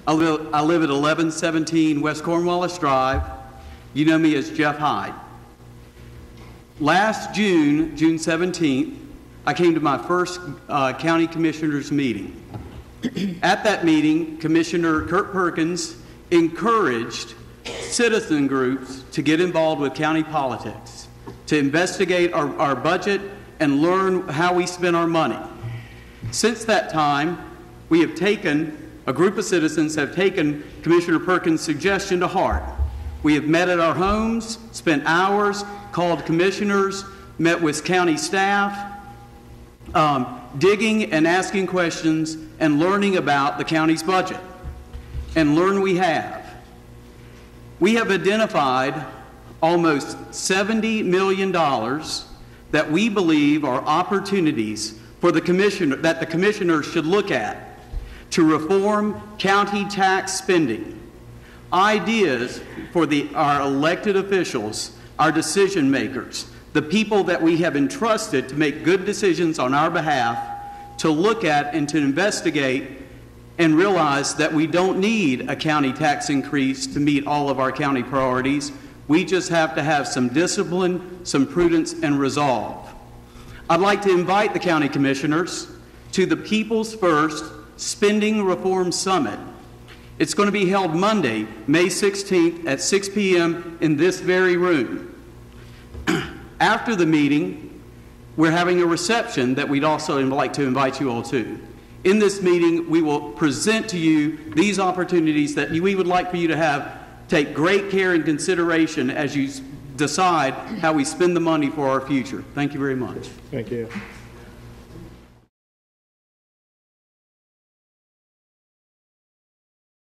I live at 1117 West Cornwallis Drive. You know me as Jeff Hyde. Last June 17th, I came to my first county commissioners meeting. At that meeting, Commissioner Kurt Perkins encouraged citizen groups to get involved with county politics, to investigate our budget and learn how we spend our money. Since that time, a group of citizens have taken Commissioner Perkins' suggestion to heart. We have met at our homes, spent hours, called commissioners, met with county staff, digging and asking questions and learning about the county's budget. And learn we have. We have identified almost $70 million that we believe are opportunities for the commissioners should look at to reform county tax spending. Ideas for our elected officials, our decision makers, the people that we have entrusted to make good decisions on our behalf, to look at and to investigate and realize that we don't need a county tax increase to meet all of our county priorities. We just have to have some discipline, some prudence, and resolve. I'd like to invite the county commissioners to the People's First Spending Reform Summit. It's going to be held Monday, May 16th at 6 p.m. in this very room. After the meeting, we're having a reception that we'd also like to invite you all to. In this meeting, we will present to you these opportunities that we would like for you to take great care and consideration as you decide how we spend the money for our future. Thank you very much. Thank you.